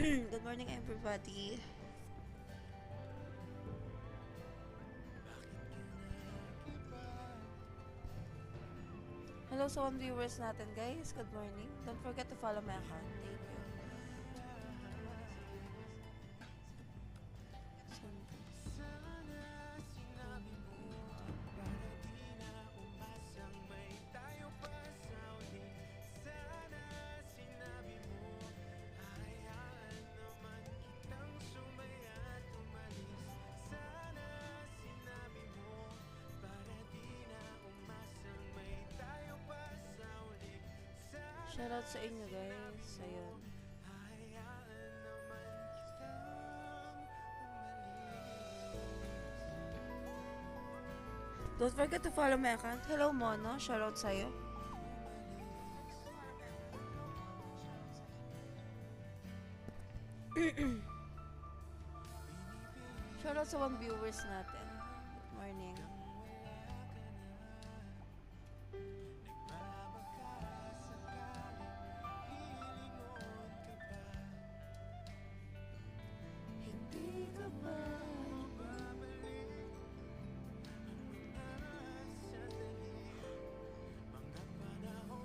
Good morning, everybody. Hello sa one viewers natin, guys. Good morning. Don't forget to follow my account. Thank you. Shoutout sa inyo, guys. Ayun. Don't forget to follow my account. Hello, Mono. Shoutout sa'yo. Shoutout sa one viewers natin. Good morning.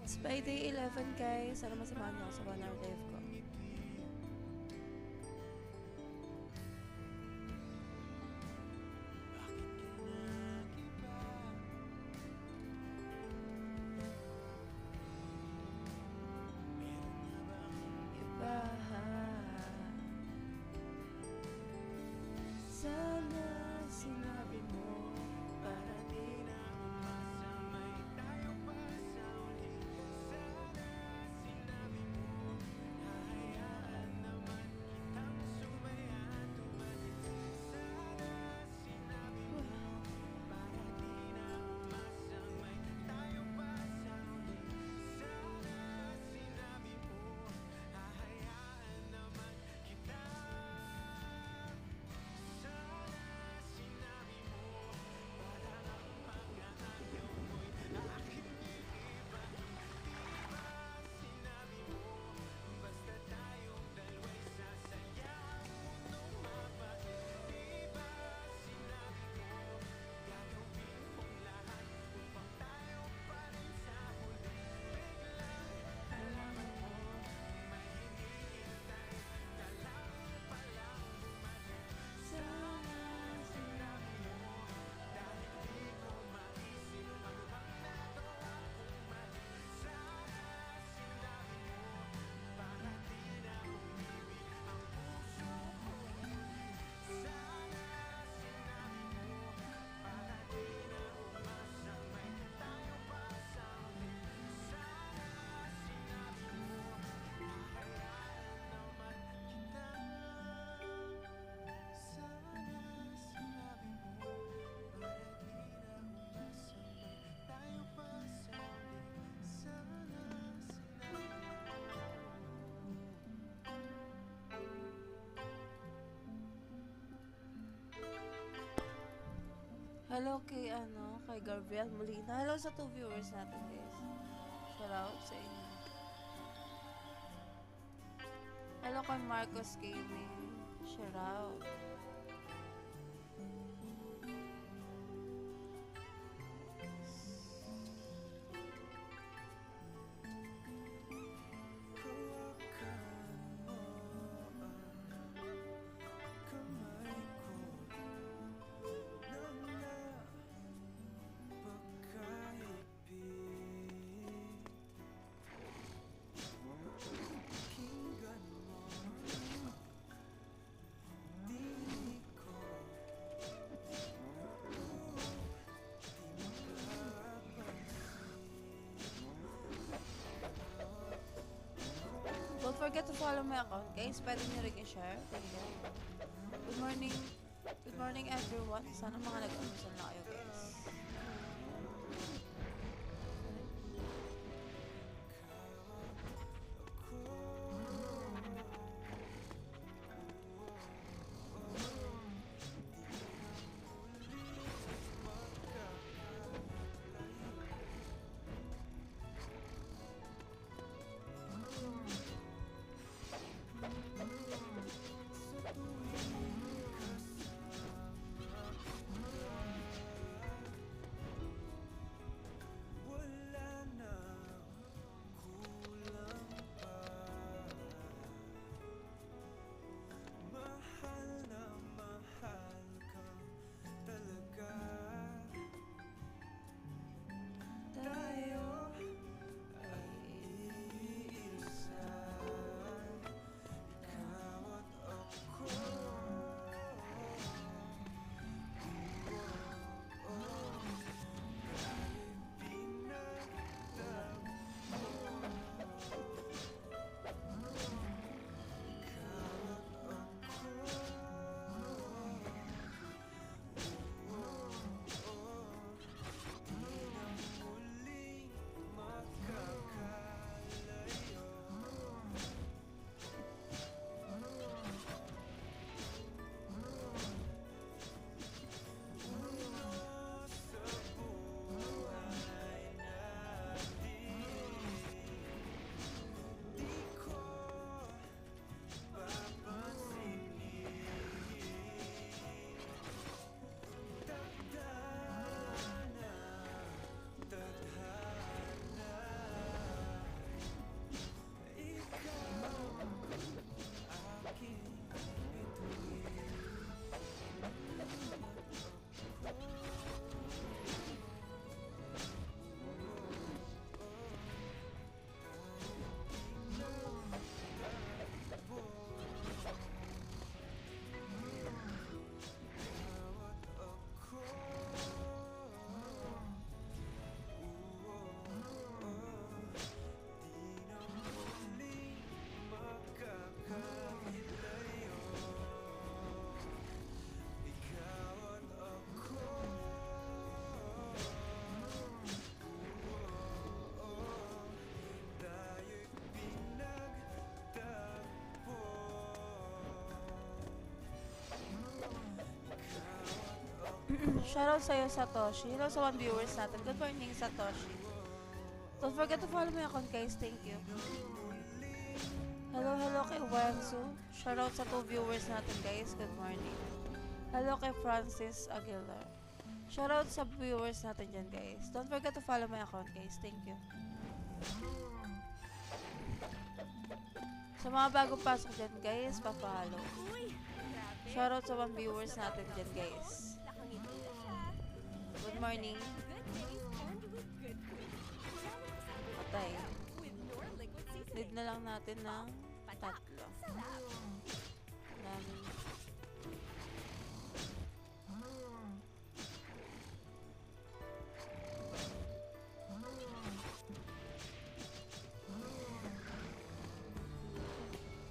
It's by day 11, guys. Sana masamahan niyo ako sa 1 hour live ko. Sana sinabi mo para di na umasamay tayo pa sa uli. Sana sinabi mo hayaan naman kitang sumaya tumalit. Sana sinabi mo para di na umasamay tayo pa sa uli. Sana sinabi mo hayaan naman kita. Hello kay Gabriel Molina. Hello sa 2 viewers natin, guys. Shoutout sa inyo. Hello kay Marcos Gaming. Shoutout. Don't forget to follow my account, guys. Pwede nyo rin i-share. Thank you. Good morning. Good morning, everyone. Sana mga nag-amusal na kayo, guys. Shoutout sa'yo, Satoshi. Hello sa 1 viewers natin. Good morning, Satoshi. Don't forget to follow my account, guys. Thank you. Hello kay Wansu. Shoutout sa 2 viewers natin, guys. Good morning. Hello kay Francis Aguilar. Shoutout sa viewers natin dyan, guys. Don't forget to follow my account, guys. Thank you. Sa mga bagong pasok dyan, guys, pa-follow. Shoutout sa 1 viewers natin dyan, guys. Good morning. Patay. Need na lang natin ng 3. Dami.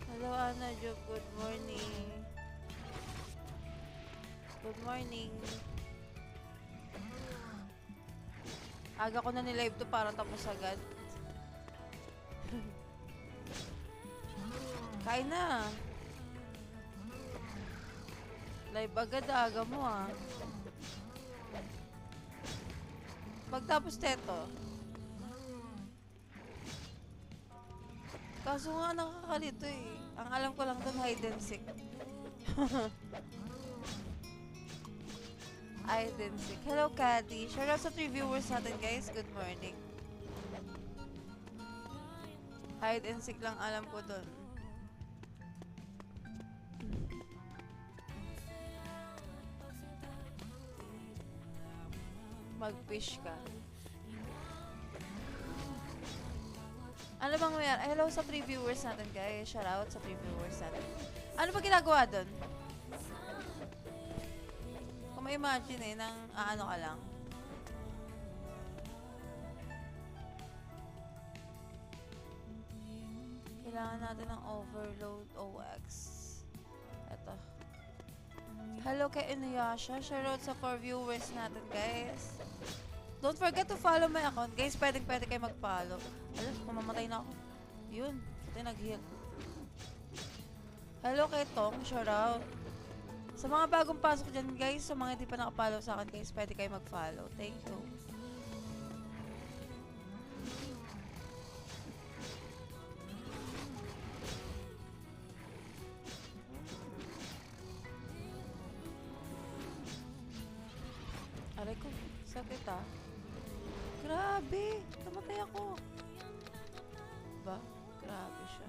Hello, Ana Jo. Good morning. Good morning. Aga ko na ni-live to para tapos agad. Kain na. Live agad, aga mo ah. Pagtapos teto. Kaso nga nakakalito eh. Ang alam ko lang doon hide and seek. Hide and seek. Hello, Caddy. Shoutout sa 3 viewers natin, guys. Good morning. Hide and seek lang alam ko doon. Mag-fish ka. Ano bang mayroon? Hello sa 3 viewers natin, guys. Shoutout sa 3 viewers natin. Ano ba ginagawa doon? Kung ma-imagine eh, nang ano ka lang. Kailangan natin ng overload OX. Eto. Hello kay Inuyasha. Shoutout sa 4 viewers natin, guys. Don't forget to follow my account, guys. Pwede kayo mag-follow. Alam, mamamatay na ako. Yun. Ito nag-heal. Hello kay Tong. Shoutout. Sa mga bagong pasok dyan, guys. Sa mga hindi pa nakapollow sa akin, guys. Pwede kayo mag-follow. Thank you. Aray ko. Sakit ah. Grabe! Namatay ako. Ba? Grabe siya.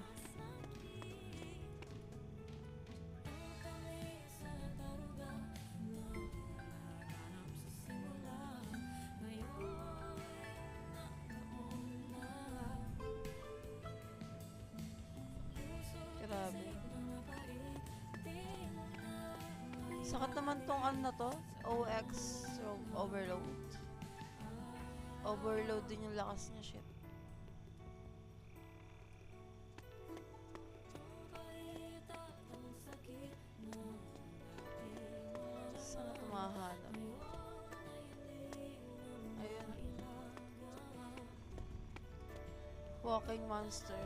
Grabe. Sakat naman tong ano na to. OX overload. Overload din yung lakas niya, shit. Sana tumahanap. Ayun. Walking monster.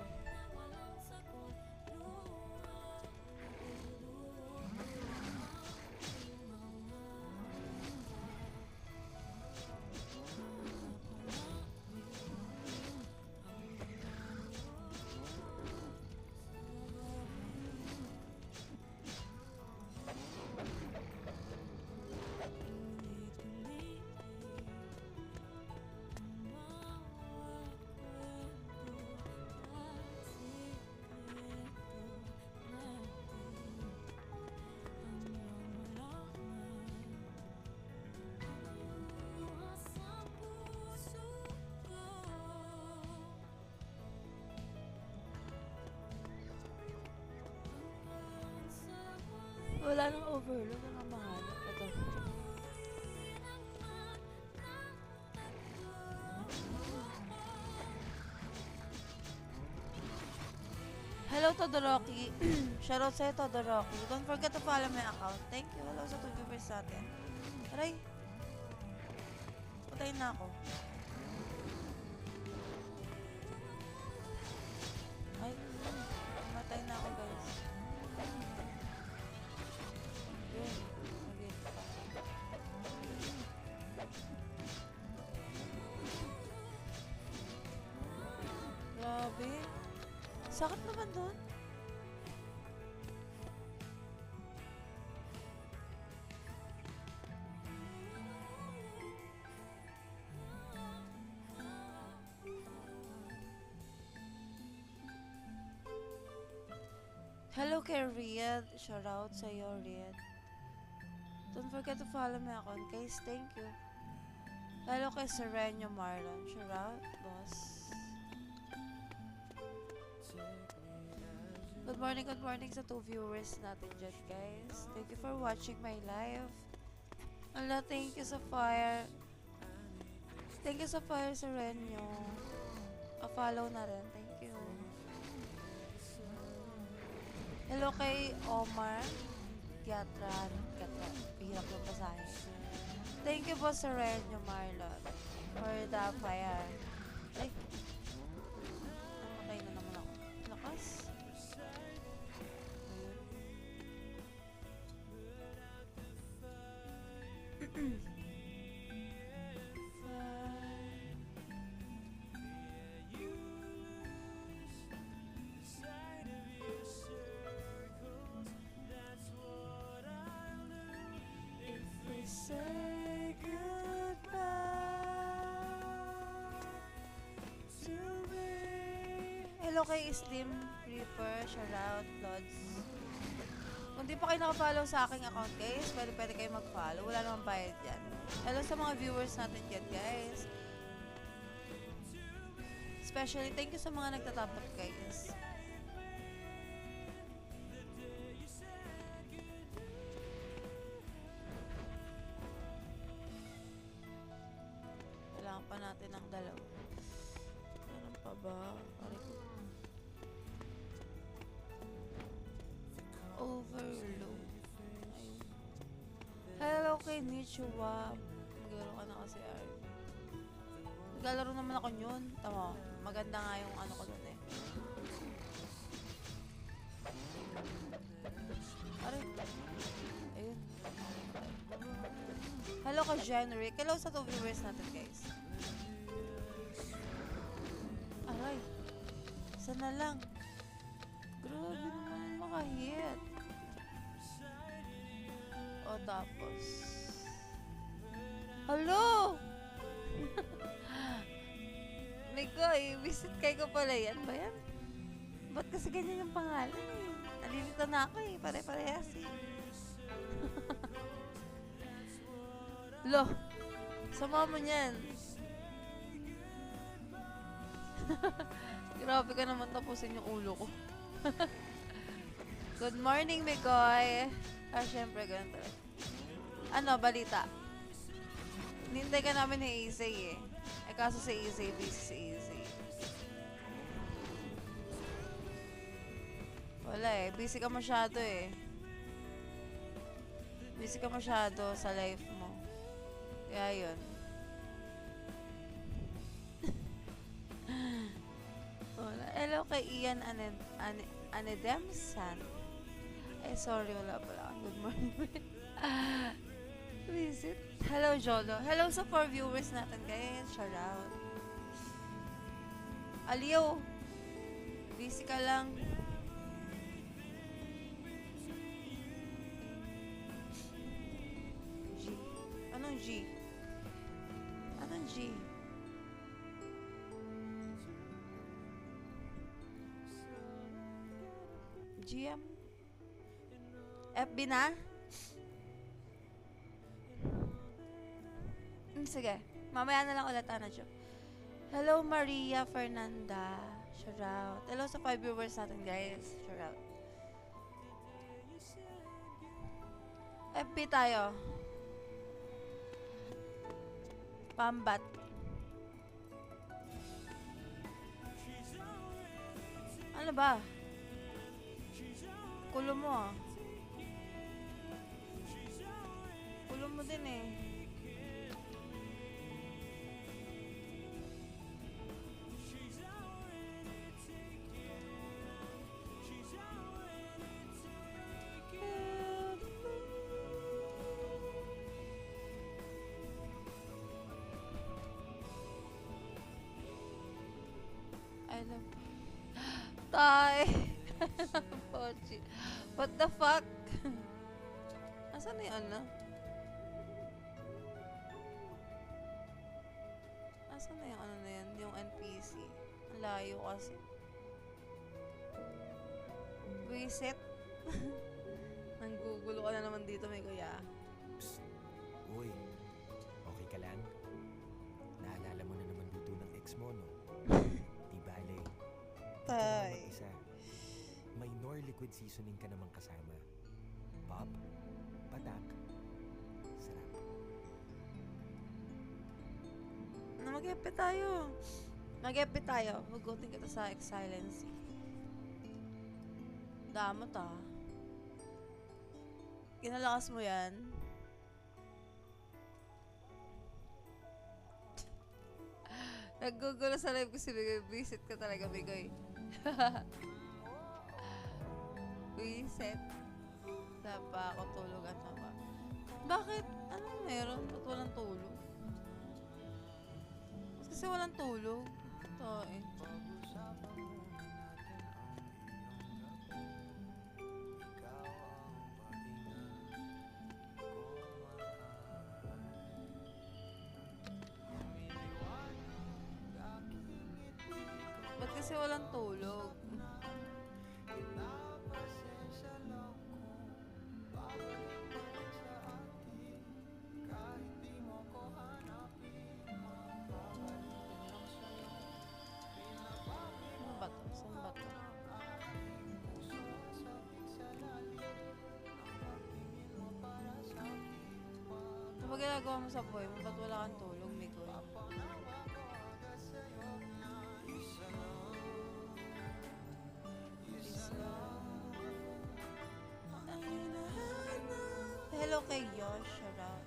Wala nang overload. Ang mahanap. Ito. Hello, Todoroki. Shoutout sa'yo, Todoroki. Don't forget to follow my account. Thank you. Hello sa 2 viewers natin. Aray. Patayin na ako. Ay. Matay na ako, guys. Yun. Sakit naman dun. Hello kay Riyad. Shoutout sa'yo, Riyad. Don't forget to follow my account, guys. Thank you. Hello kay Sereno Marlon. Shoutout, boss. Good morning sa 2 viewers natin dyan, guys. Thank you for watching my live. Ala, thank you sa fire. Thank you sa fire, Sereno. Follow na rin. Thank you. Hello kay Omar. Gatran. Hirap yung basahin. Thank you po, Sereno Marlon, for the fire. Ay. Namatay na naman ako. Lakas. Say goodbye to me. Hello kay Slim Reaper, shoutout, Lods. Kung di pa kayo nakafollow sa aking account, guys, pwede kayo mag-follow. Wala namang bayad yan. Hello sa mga viewers natin dyan, guys. Especially, thank you sa mga nagtatapot, guys. Kailangan pa natin ng dalawa. Meron pa ba? Overload. Ayun. Hello kay Nichua. Maglaro ka na kasi, Ari. Naglalaro naman ako yun. Tama. Maganda nga yung ano ko dun eh. Ari. Ayun. Hello ka, January. Hello sa 2 viewers natin, guys. Aray. Sana lang. Grabe naman makahit. O, tapos. Hello! Mikoy, visit kayo ko pala yan ba yan? Ba't kasi ganyan yung pangalan eh? Nalilito na ako eh. Pare-parehas eh. Lo, sama mo niyan. Grabe ka naman tapusin yung ulo ko. Good morning, Mikoy. Syempre, ganun talaga. Ano, balita? Nintay ka namin ni Isay eh. Kaso si Isay, busy si Isay. Wala eh, busy ka masyado eh. Busy ka masyado sa life mo. Kaya yun. Wala. Hello kay Ian Anedemsan. Sorry, wala pala. Good morning. Visit. Hello, Jolo. Hello sa 4 viewers natin, guys. Shout out. Aliyo. Busy ka lang. G. Anong G? Anong G? GM? FB na? Sige. Mamaya na lang ulit, Anajo. Hello, Maria Fernanda. Shout out. Hello sa 5 viewers natin, guys. Shout out. FB tayo. Pambat. Ano ba? Kulo mo ah. Kulo mo din eh. Tay! Pochi. What the fuck? Asan na yung ano? Asan na yung ano na yan? Yung NPC. Ang layo kasi. Reset. Nanggugulo ka na naman dito, may kuya. Psst. Uy, okay ka lang? Naalala mo na naman luto ng ex mo, no? Di bale. Tay. Isa. May nor liquid seasoning ka namang kasama. Pop, padak, sarap. Mag-epe tayo. Mag-epe tayo. Hugutin kita sa Excellency. Damot ah. Kinalakas mo yan. Naggugulo sa live ko si Bigoy. Visit ka talaga, Bigoy. Visit. Sapa ako tulugan na ba? Bakit? Anong meron? Ba't walang tulog? Kasi walang tulog. Ito eh. Ba't kasi walang tulog? Ano ba to? Saan ba to? Ano ba ginagawa mo sa buhay mo? Ba't wala kang tulog, Mikoy? Hello kay Yosh, Sharap.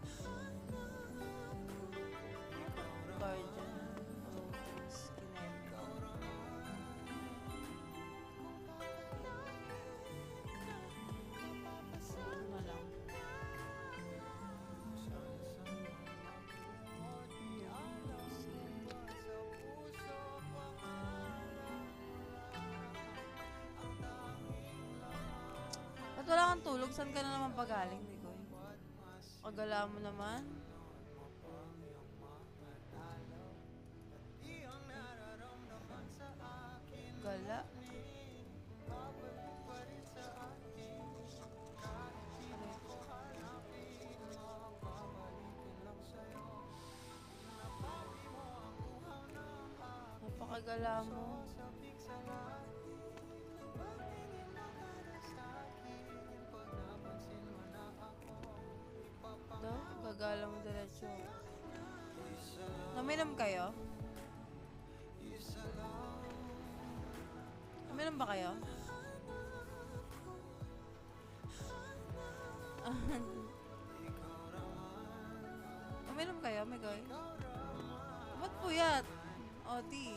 Guardian. Lotus. Kinento. Ano lang. Ba't wala kang tulog? Saan ka na naman pagaling, Bigoy? Pagala mo naman. Gala. Napakagala mo. Do, gagala mo diretso. Naminom kayo? Naminom ba kayo? Naminom kayo, Migoy? Ba't puyat? O, di.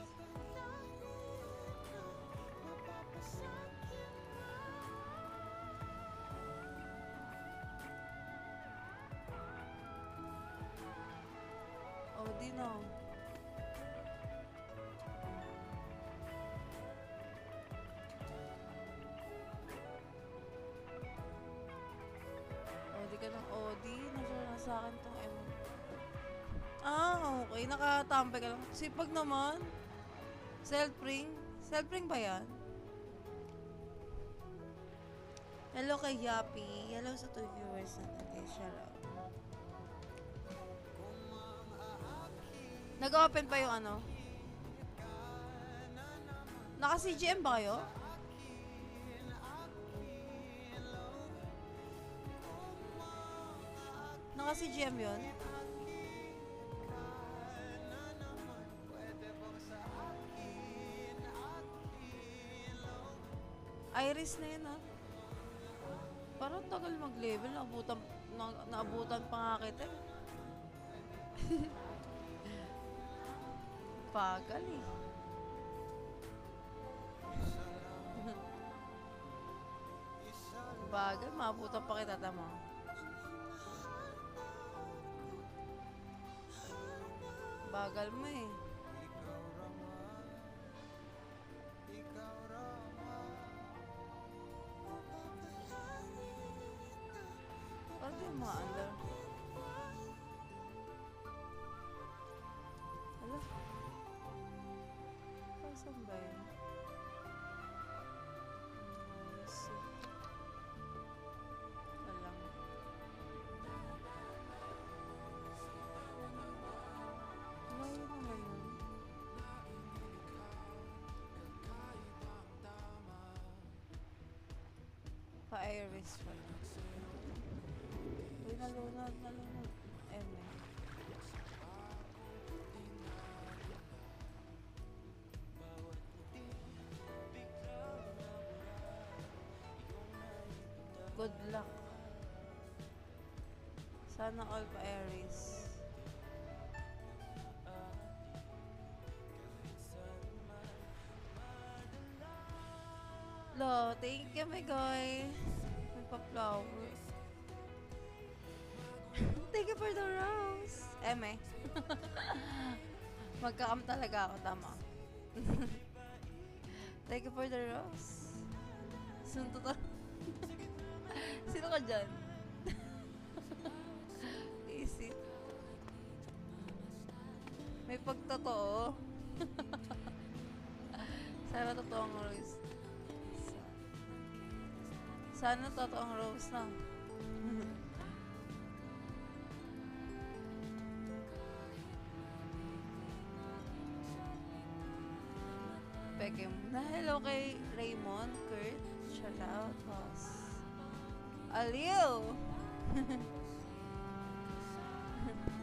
O, di no. OD ka ng OD. Nasa sa akin tong M. Ah, okay. Nakatambay ka lang. Sipag naman. Self-ring. Self-ring ba yan? Hello kay Yappy. Hello sa 2 viewers natin kay Sharap. Nag-open pa yung ano? Naka-CGM ba kayo? Naka-CGM yun? Iris na yun, ha? Parang tagal mag-level. Naabutan pa nga kita, eh. Pagal, eh. Bagal, maabutan pa kita, tama. Bagal mo, eh. pa-iris pa. Uy, nalunod. Eme. Good luck. Sana all pa-iris. Lo, thank you, my guy. May pa-flower. Thank you for the rose. Eme. Magkakam talaga ako, tama. Thank you for the rose. Sunto to. Sino ka dyan? Easy. May pagtotoo. Sana totoo ang rose. Sana totoo ang rose na. Peke muna. Hello kay Raymond, Kurt. Shout out, boss. Aliw!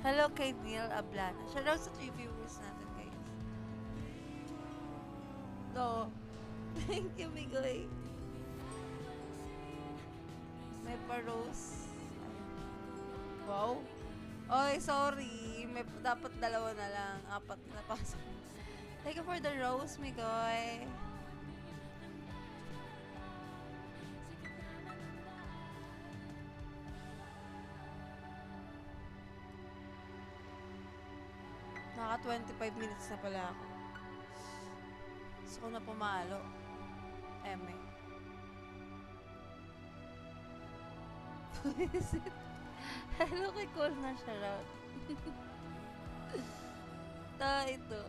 Hello kay Neil Ablana. Shout out sa 3 viewers natin, guys. No. Thank you, Migoy. May pa-rose. Wow. Oy, sorry. May dapat dalawa na lang. 4 na pasok. Thank you for the rose, Migoy. Naka 25 minutes na pala ako. Gusto ko na pumalo. Eme. Hello kay Cole na shoutout. Ito.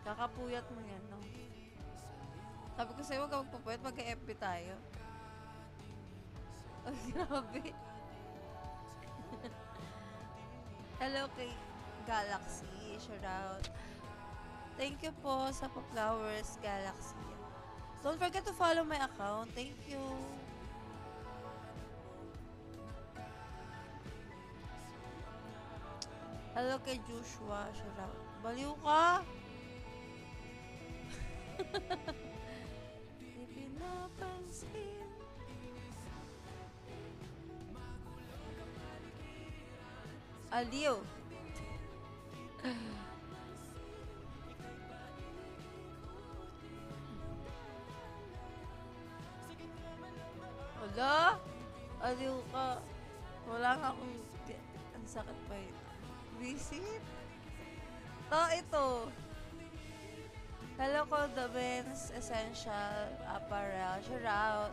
Kakapuyat mo yan, no? Sabi ko sa'yo, huwag ka magpapuyat, magka-FB tayo. Oh, grabe. Hello kay Galaxy, shoutout. Thank you po sa pa-flowers, Galaxy. Don't forget to follow my account. Thank you. Hello kay Joshua, shoutout. Baliw ka! Di pinapansin. Aliw. Wala. Aliw ka. Wala nga akong... Ang sakit pa yun. Visit. Ito. Hello ko, The Benz Essential Apparel. Shoutout.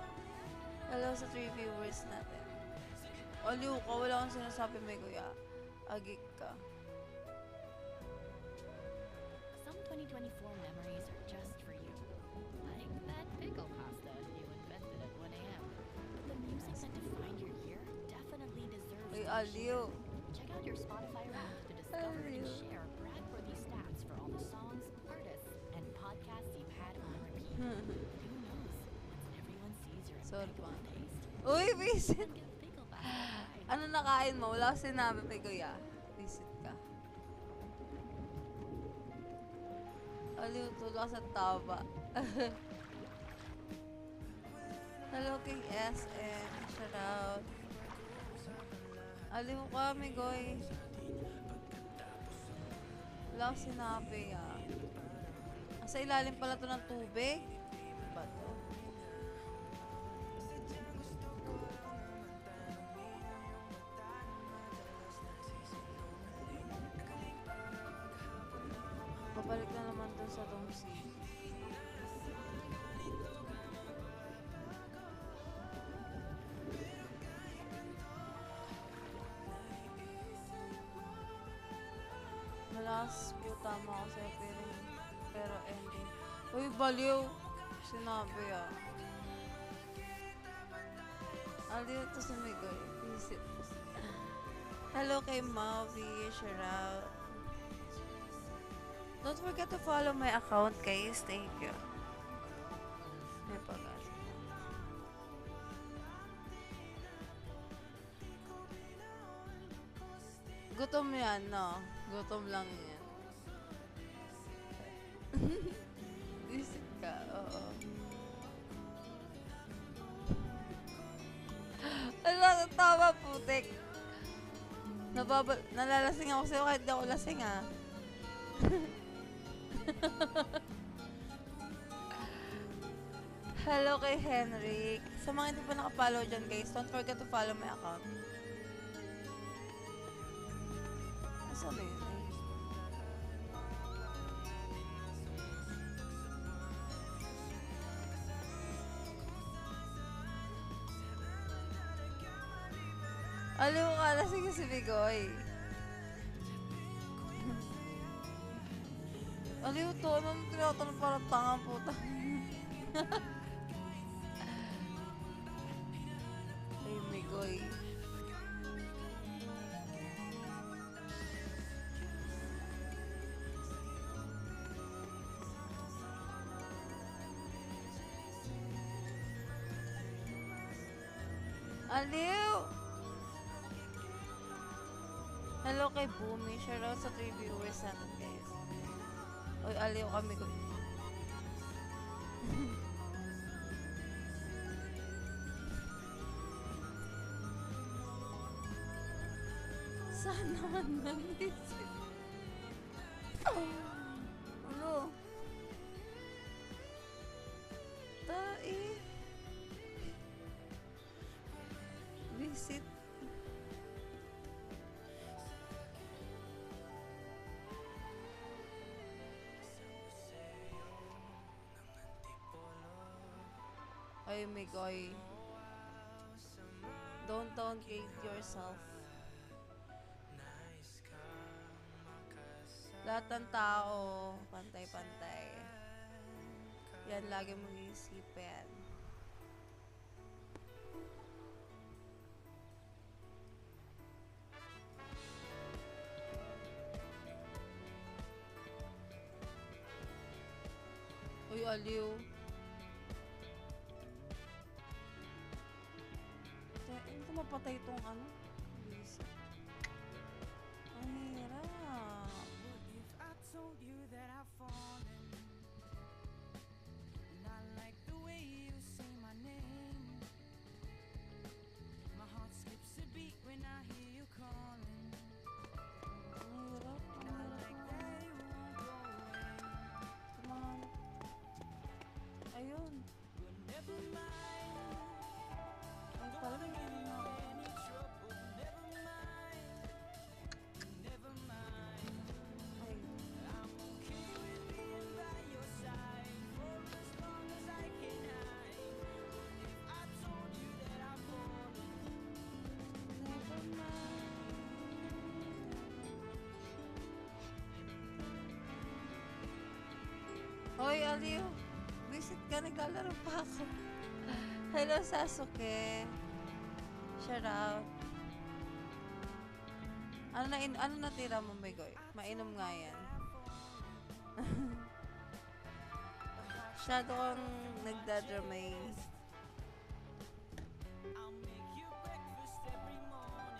Hello sa 3 viewers natin. Aliw ka. Wala akong sinasabi, may kuya. Agik ka. Some 2024 memories are just for you. Like that pickle pasta you invented at 1 a.m. But the music that defined your year definitely deserves Ay, to be aliw. shared. Check out your Spotify Wrapped to discover and share brag-worthy stats for all the songs, artists, and podcasts you've had on repeat. Who knows? Once everyone sees your Sorry, impeccable pa. taste, Uy, visit. then give pickle pasta a try. Ano nakain mo? Wala ko sinabi, may kuya. Visit ka. Aliw, tulak sa taba. Hello kay SM. Shoutout. Aliw ka, Migoy. Wala ko sinabi, ah. Sa ilalim pala to ng tubig. Ba to? Babalik na naman dun sa Dongsi. Malas po tama ako sa pero ending. Uy, baliw! Sinabi ah. Aliw to si Migoy. Visit. Hello kay Mavi. Shoutout. Don't forget to follow my account, guys. Thank you. May pag-asa. Gutom yan, no? Gutom lang yan. Visit ka, oo. Ano, tama, putik. Nalalasing ako sa'yo kahit di ako lasing, ah. Hello kay Henrik. Sa mga hindi pa nakapollow dyan, guys, don't forget to follow my account. Saan na yun? Ay. Alam mo ka, lasing si Bigoy. Aliw to, anong tinatanong parang tangang puta? Ay, Bigoy. Aliw! Hello kay Boomy. Shoutout sa 3 viewers natin, guys. Uy, aliw kami ko. Saan naman nag-visit? Ano? Tai. Visit. Ay, Migoy. Don't hate yourself. Lahat ng tao, pantay-pantay. Yan, lagi mag-iisipin. Uy, aliw. Hindi ko mapatay itong ano. Visit. Ang hirap. Told you that I've fallen, and I like the way you say my name. My heart skips a beat when I hear you calling. Ang hirap. And I like that you won't go away. Come on. Ayun. But never mind, Ay, parang hindi na ako. any trouble. Never mind, never mind. Ay. I'm okay with being by your side for as long as I can hide. If I told you that I'm falling, Never mind. Hoy, aliw. Visit ka, naglalaro pa ako. Hello, Sasuke. Shout out. Ano natira mo, Bigoy? Mainom nga yan. Masyado kang nagdadramay. I'll make you breakfast every morning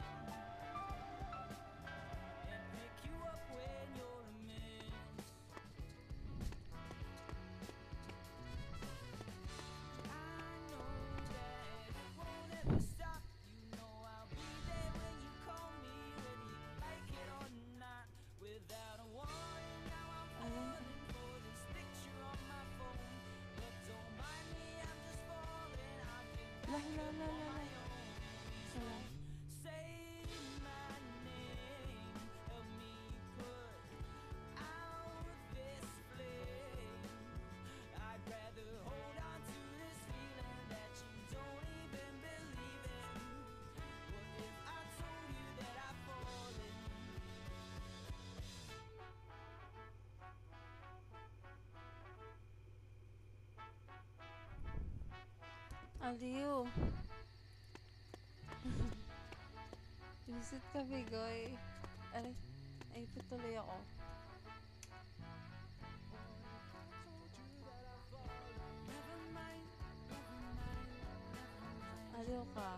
and pick you up when you're a mess. I know that it won't ever stop. You know I'll be there when you call me, whether you like it or not. Without a warning, now I'm falling for this picture on my phone. But don't mind me, I'm just falling. I've been La la la la la. Wala. say my name, help me put out this flame. I'd rather hold on to this feeling that you don't even believe in. What if I told you that I've fallen? Aliw. Visit ka, Bigoy. Ay, pituloy ako. Never mind, Halo ka.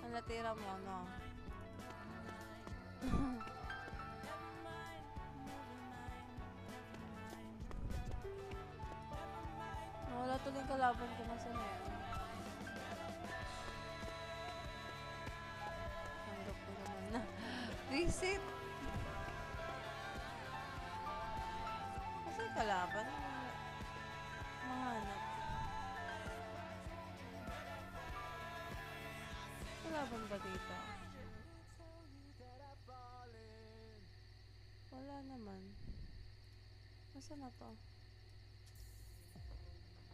Ang natira mo, no? Wala tuloy yung kalaban ko na sa ngayon. Tanggap ko naman na. Visit! Kasi kalaban, mahanap. Kalaban ba dito? Wala naman. Nasaan na to?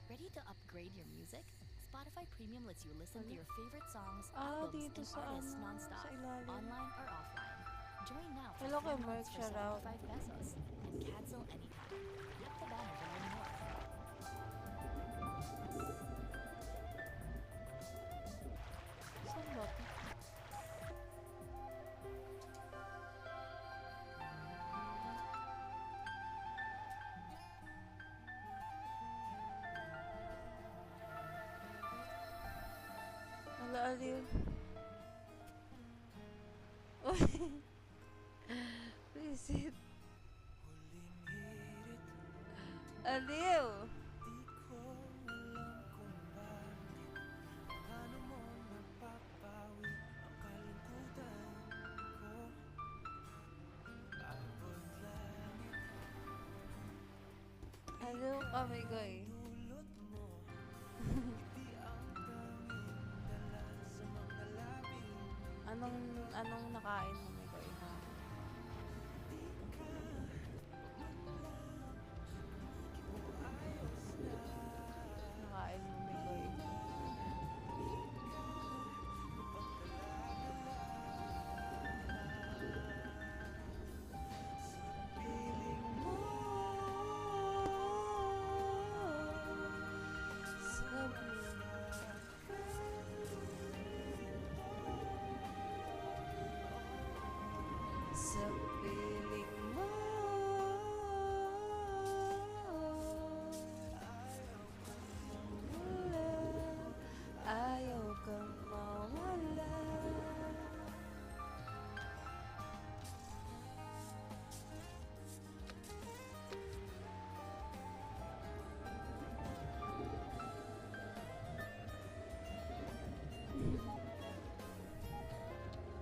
Ready to upgrade your music? Spotify Premium lets you listen to Ano? your favorite songs, Ah, albums, dito and sa artists ano, nonstop, sa ilalim. online or offline. Join now for Hello 3 kay months Merc, for shout out. 75 pesos and cancel anytime. Tap the banner to learn more. Saan ba to? Wala, aliw. Uy! Visit. Aliw! Aliw kami ko eh. Anong nakain mo, Migoy? Nakain mo, Migoy. Sa piling mo, wala, ayaw kang mawala.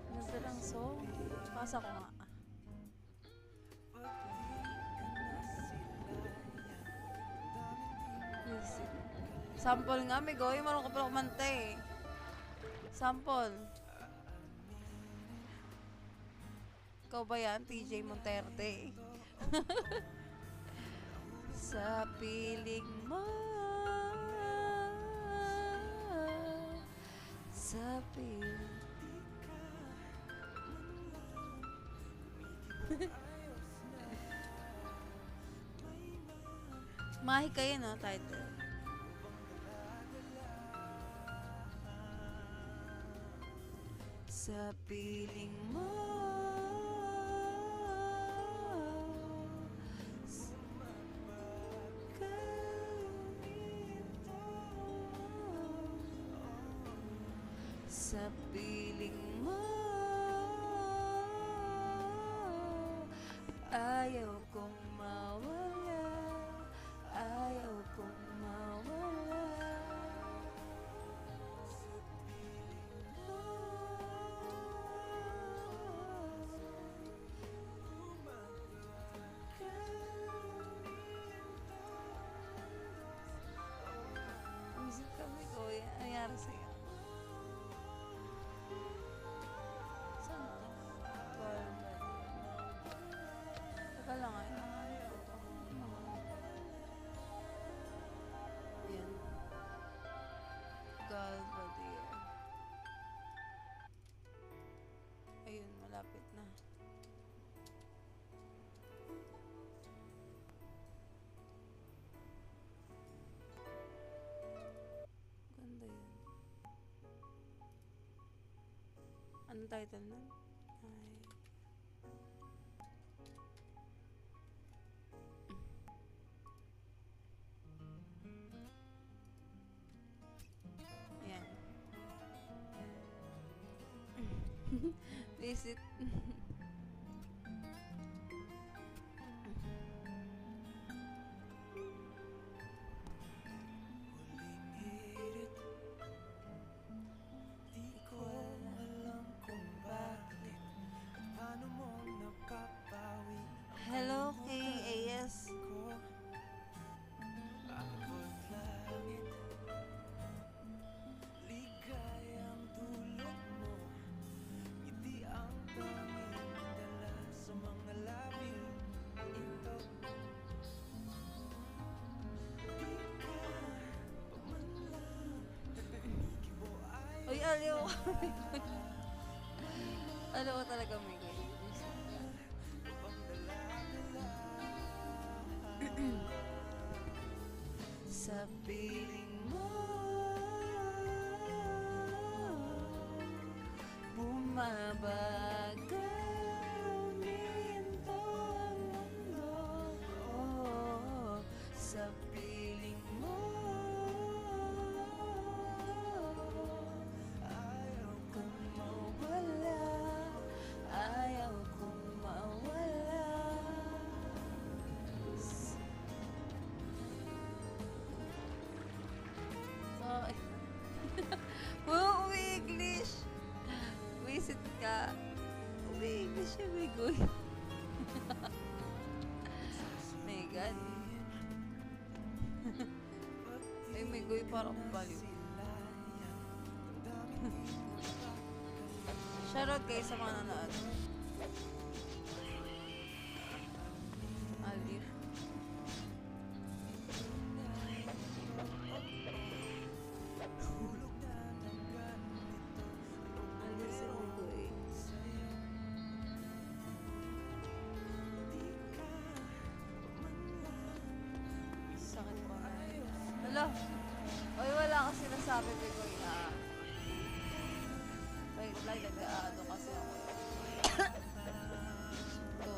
Ganda ng song. Pasa ko nga. Music. Sample nga, Migoy. Marunong ka pala kumanta eh. Sample. Ikaw ba yan? TJ Monterde. Sa piling mo, sa piling Mahi kayo, no? Title. Sa piling mo, sa piling mo, ayaw kong mawala, ayaw kong mawala. Isip kami ko, nangyari sa'yo. Saan to? Teka lang ay. Yan. Galvadier. Ayun, malapit na. Ganda yun. Anong title nun? Ay. Ayan. Visit. Huling hirit, di ko alam kung bakit. Paano mo napapawi Hello, King AS. ko? Abot langit, ligayang dulot mo. Ngiti ang tanging dala sa mga labi ito. Di ka pa man lang kumikibo ay Uy, aliw. Aliw ko talaga, Miguel. upang dala-dala. Sa piling mo, bumabagal minto ang mundo. Oh, sa piling mo, ayaw kong mawala, ayaw kong mawala. Bakit? Umi-English! Visit ka. Umi-English yung Migoy. Megan. Ay, Migoy, parang baliw. Shoutout guys sa mga nanonood. Alif. Alif si Migoy. Sakit ko na. Hala. Oy, wala kasi sinasabi, Migoy, na like nag-aado kasi ako. Ito.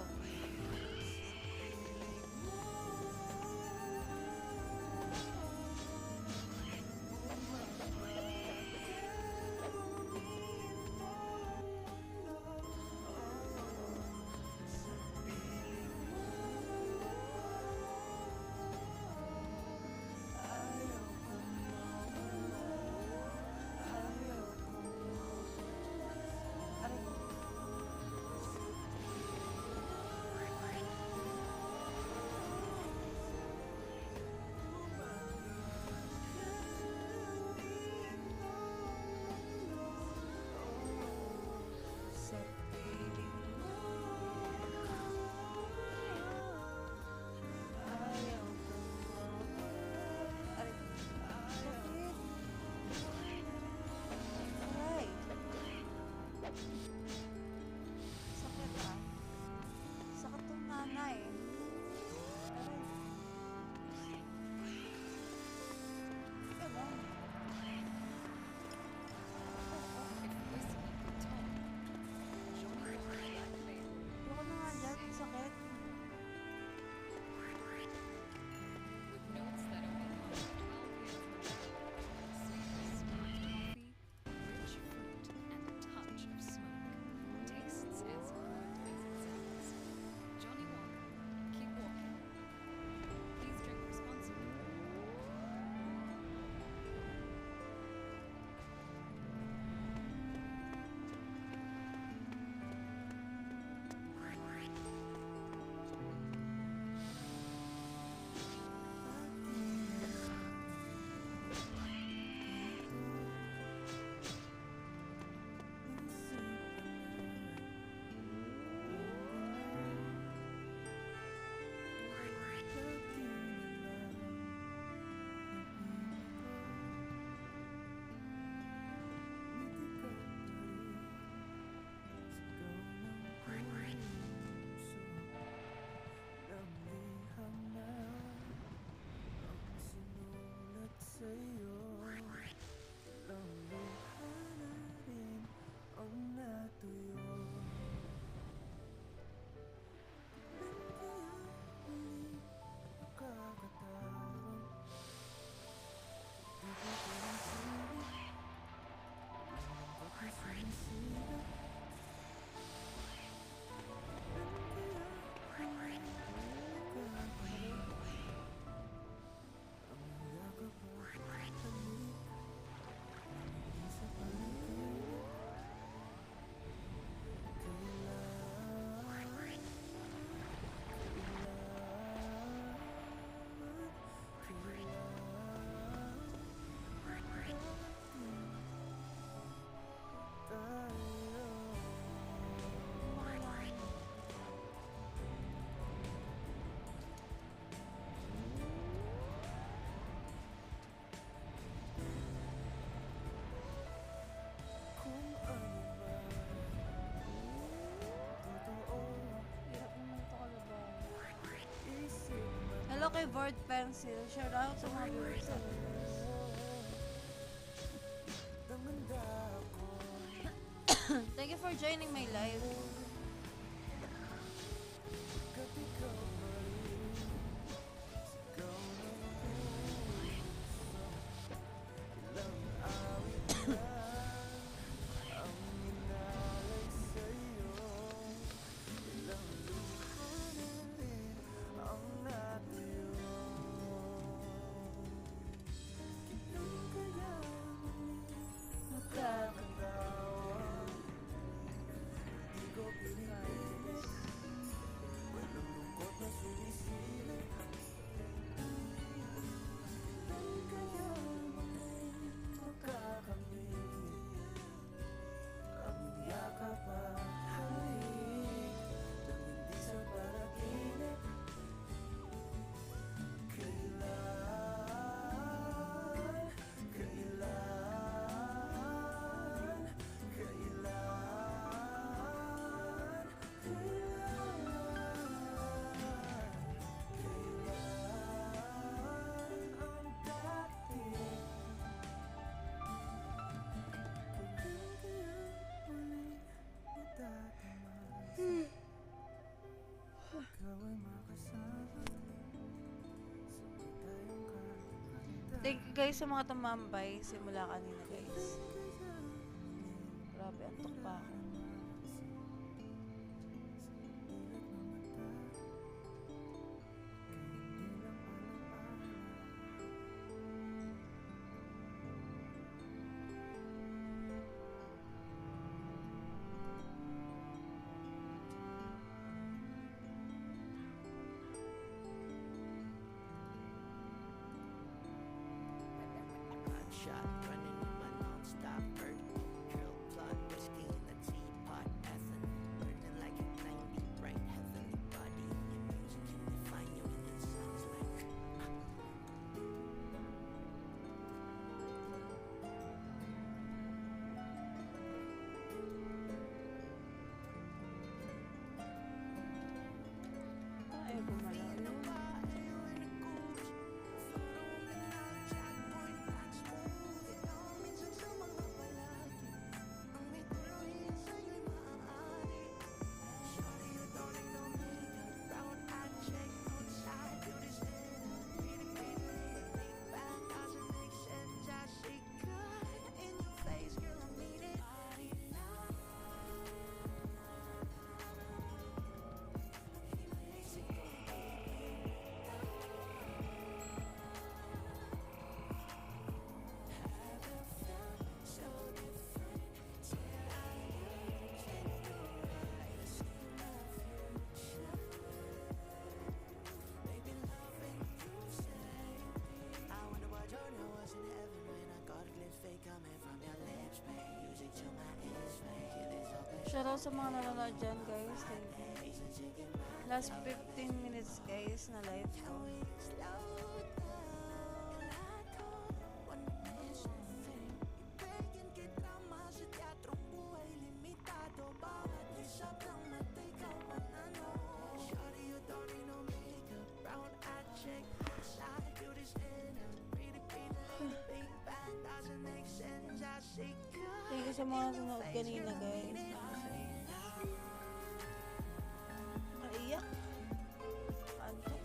Hello kay Board Pencil. Shout out sa mga viewers natin. Thank you for joining my live. Thank you guys sa mga tumambay simula kanina guys. Grabe, antok pa ako. Shot running in my non-stop hurt. Drill plot, whiskey in the teapot, essence burning like a 90 bright heavenly body. Your music can define you and it sounds like Ay, gumalaw yun. Shoutout sa mga nanonood dyan guys. Thank you. Last 15 minutes guys na live ko. Thank you sa mga nanonood kanina guys. Naiyak. Antok.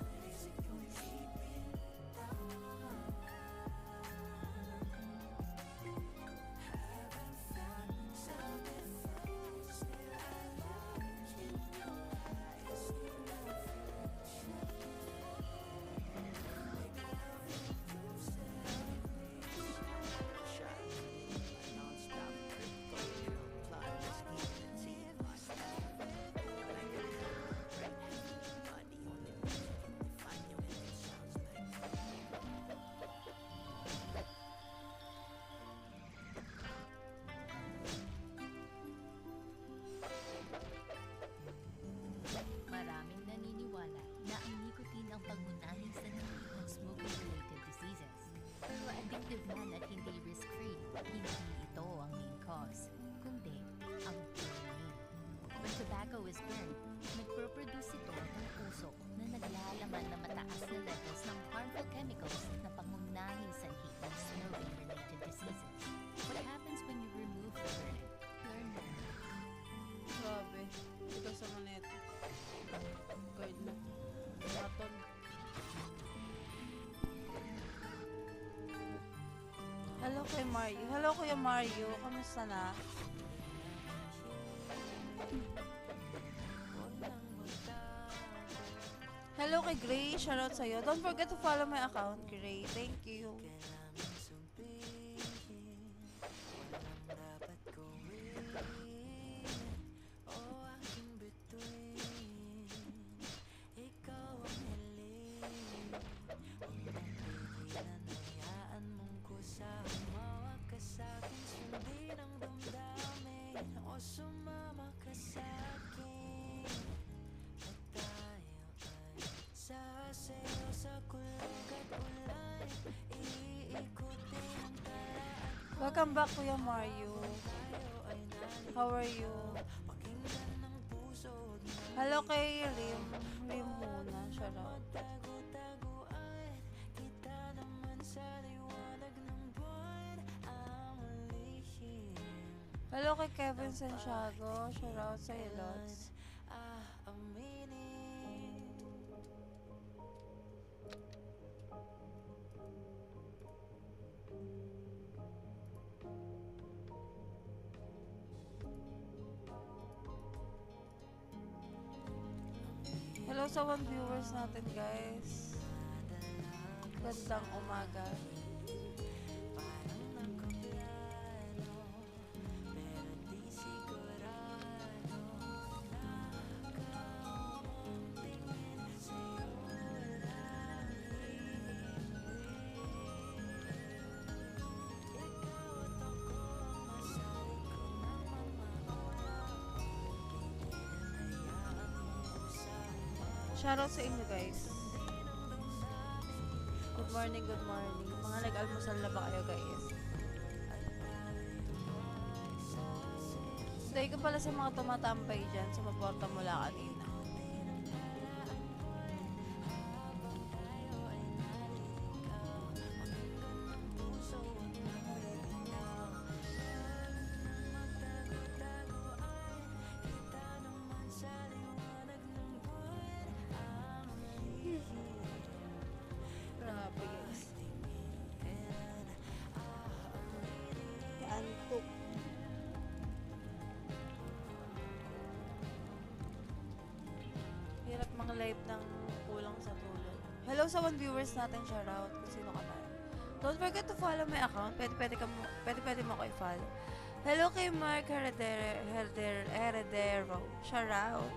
non-stop hurt. Drill plot, whiskey Hello kay Mario. Hello Kuya Mario. Kamusta na? Hello kay Gray. Shoutout sa'yo. Don't forget to follow my account, Gray. Thank you. Welcome back, Kuya Mario. How are you? Hello kay Rim. Rim muna. Shoutout. Hello kay Kevin Santiago. Shoutout sa'yo, Lods. Hello sa 1 viewers natin, guys. Gandang umaga. Shoutout sa inyo, guys. Good morning, good morning. Mga nag-almusal na ba kayo, guys? Day ko pala sa mga tumatambay dyan sa maporta mula kanina. Grabe, guys. Kaantok. Hirap mga live ng kulang sa tulog. Hello sa 1 viewers natin, shoutout kung sino ka man. Don't forget to follow my account. Pwede mo ko i-follow. Hello kay Mark Heredero. Shoutout.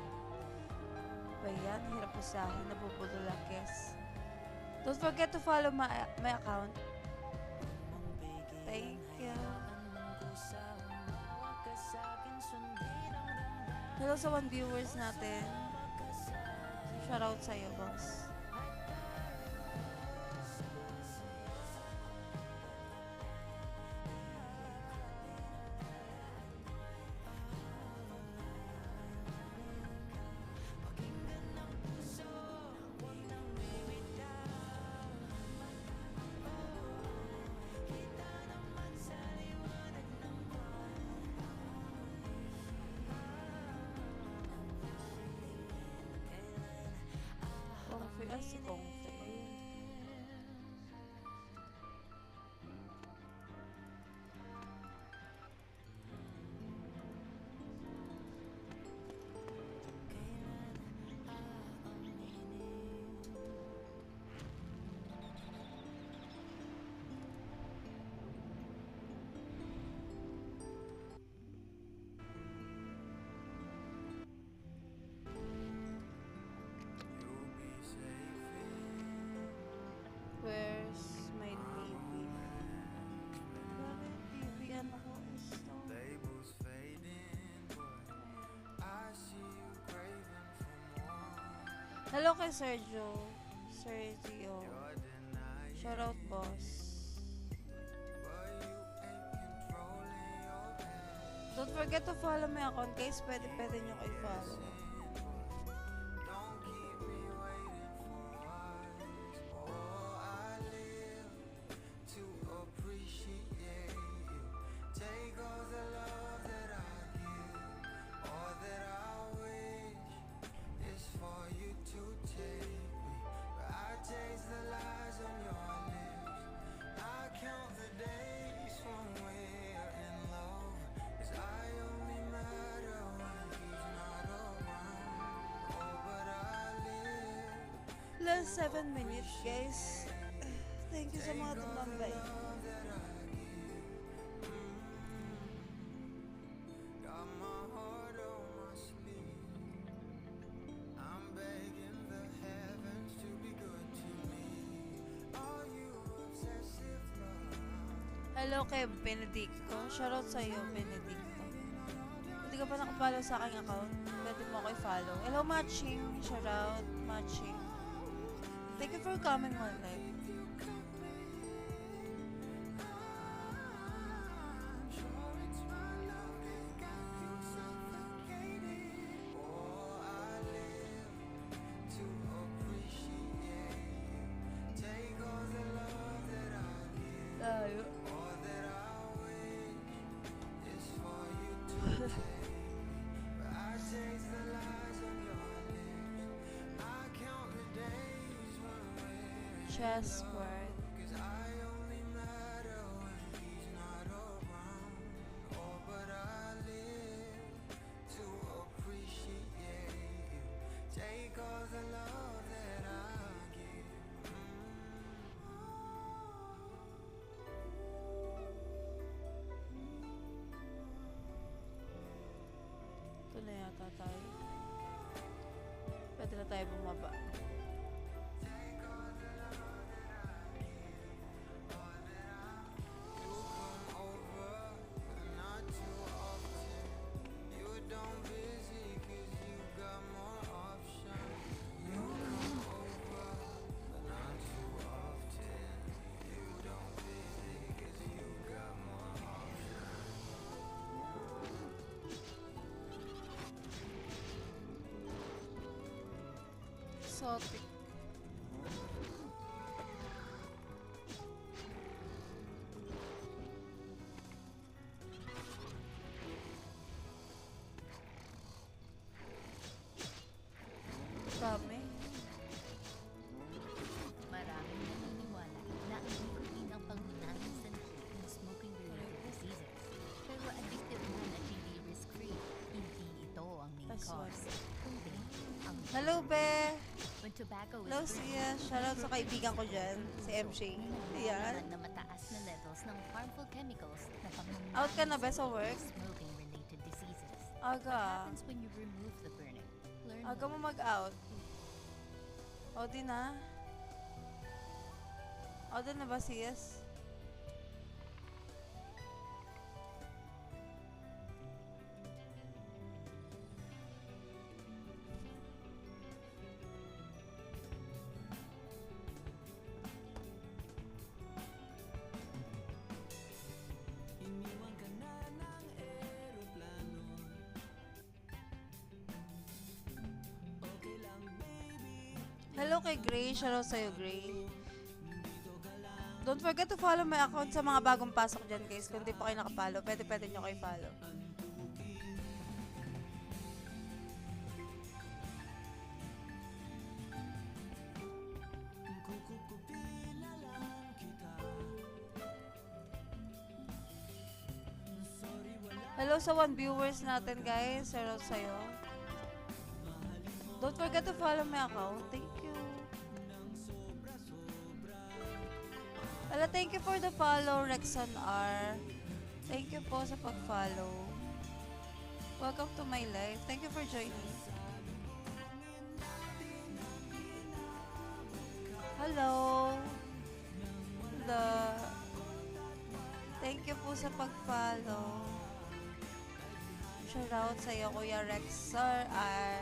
Ba yan? Hirap po sa akin. Nabubululakes. Don't forget to follow my account. Thank you. Hello sa 1 viewers natin. Shoutout sa'yo, boss. Comfy. Where's my baby? Bakit baby? Ano ko gusto? Hello kay Sergio. Shoutout, boss. Don't forget to follow my account, guys. Pwede nyo kayo follow. 7 minutes, guys. Thank you sa mga tumambay. Got my heart on my sleeve. I'm begging the heavens to be good to me. Are you obsessive love? Hello kay Benedicto. Shoutout sa'yo, Benedicto. Hindi ka pa nakapollow sa aking account, pwede mo ako i-follow. Hello, Matching. Shoutout, Matching. Thank you for coming on live. Tayo. Chessboard. Ito na yata tayo. Pwede na tayo bumaba. Exotic. Dami. Maraming naniniwala na ang nicotine ang pangunahing sanhi ng smoking-related diseases. Pero addictive man at hindi risk-free, hindi ito ang main Paswan. cause, kundi ang Hello, Be! when tobacco is Hello, burned, Sia. Shoutout sa kaibigan ko dyan, si MJ. Ayan. na mataas na levels ng harmful chemicals na pangunahing Out ka na, Be, sa work? smoking-related diseases. Aga. What happens when you remove the burning? Learn Aga more. mo mag-out. O, di na. O, di na ba, Sias? Iniwan ka na ng eroplano. Okay lang, baby. Hello kay Gray. Shoutout sa'yo, Gray. Don't forget to follow my account sa mga bagong pasok dyan, guys. Kung di pa kayo nakapollow, pwede nyo kayo follow. Kukupin na lang kita. Sorry, wala. Hello sa 1 viewers natin, guys. Shoutout sa'yo. Don't forget to follow my account. Thank you. Hello, thank you for the follow, Rexon R. Thank you po sa pag-follow. Welcome to my life. Thank you for joining. Hello. Hello. Thank you po sa pag-follow. Shoutout sa iyo, Kuya Rexor R.